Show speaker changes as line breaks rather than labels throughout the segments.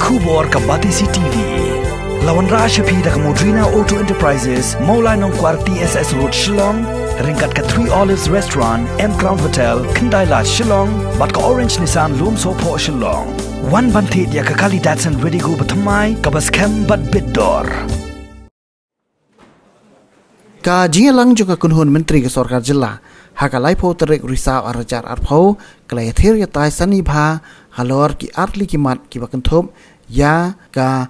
Kubor Kabatisi TV. Lawan Rashapi dak Modrina Auto Enterprises, Maulai Nongkwar TSS Road Shillong, ringkat ke Three Olives Restaurant, M Crown Hotel, Kendaila Shillong, bat ke Orange Nissan Lumso Po Shillong. Wan bantit ya ke Kali Datsun ready go bertemai ke baskem bat bidor.
Ka jingelang juga kunhun Menteri Kesorkar Jela, hakalai po terik risau arajar arpau, kelai thir ya tai sanibha, halor ki arli kimat ki bakentup, ya ka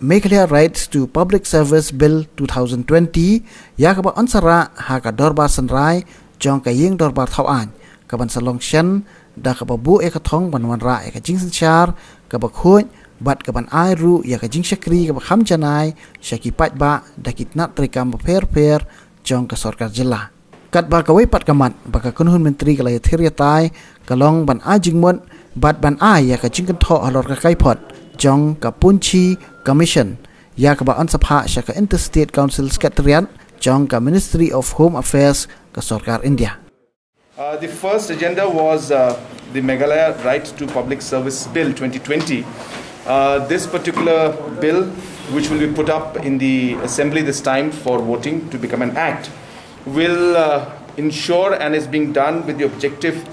Meghalaya Rights to Public Service Bill 2020, ya ka ba ansara haka dorbar senrai, jong ka ying dorbar thawan, ka ban salong shen, da ka ba bu ekathong ban wan ra eka jing senchar, ka ba khuj, bat ka ban ai ru ya ka jing shakri ka ba kham janai, shaki pat ba da kitnat trikam ba per jong ka Sorkar Jela. Kat ba ka pat kamat ba ka kunhun Menteri ka lai thir ya tai, ka long ban a jing mon, bat ban ai ya ka jing kan tho halor ka kai pot, jong ka punchi commission ya ka ba ansapha sha ka Interstate Council Secretariat jong ka Ministry of Home Affairs ka Sorkar India.
The first agenda was the Meghalaya Right to Public Service Bill 2020. This particular bill, which will be put up in the Assembly this time for voting to become an act, will ensure and is being done with the objective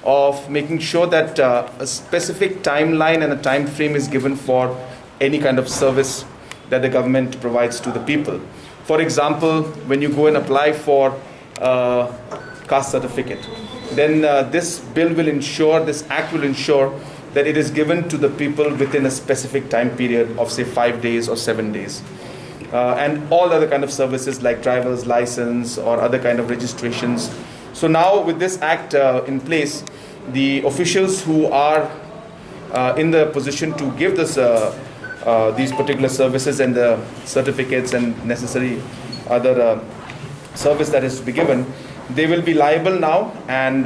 of making sure that a specific timeline and a time frame is given for any kind of service that the government provides to the people. For example, when you go and apply for a caste certificate, then this bill will ensure, this act will ensure that it is given to the people within a specific time period of say 5 days or 7 days. And all other kind of services like driver's license or other kind of registrations. So now with this act in place, the officials who are in the position to give this these particular services and the certificates and necessary other service that is to be given, they will be liable now and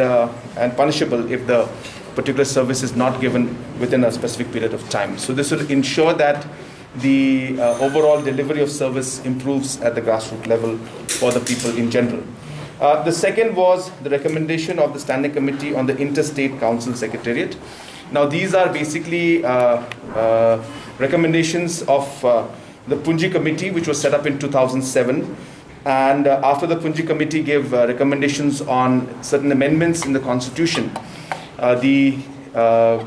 punishable if the particular service is not given within a specific period of time. So this will ensure that the overall delivery of service improves at the grassroots level for the people in general. The second was the recommendation of the Standing Committee on the Interstate Council Secretariat. Now these are basically recommendations of the Punji Committee, which was set up in 2007. And after the Punji Committee gave recommendations on certain amendments in the Constitution, the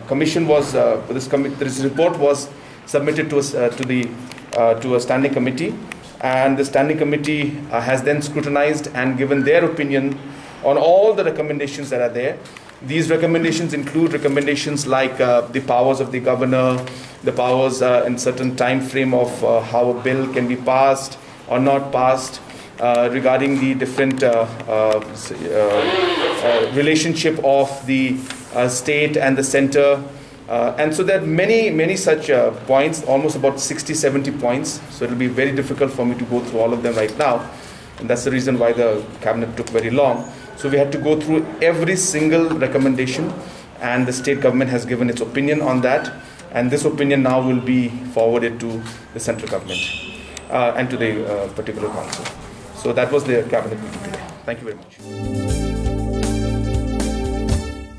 commission was this report was submitted to a standing committee, and the standing committee has then scrutinized and given their opinion on all the recommendations that are there. These recommendations include recommendations like the powers of the governor, the powers in certain time frame of how a bill can be passed or not passed, regarding the different relationship of the state and the center. And so there are many such points, almost about 60-70 points. So it will be very difficult for me to go through all of them right now. And that's the reason why the cabinet took very long. So we had to go through every single recommendation, and the state government has given its opinion on that. And this opinion now will be forwarded to the central government and to the particular council. So that was the cabinet meeting today. Thank you very much.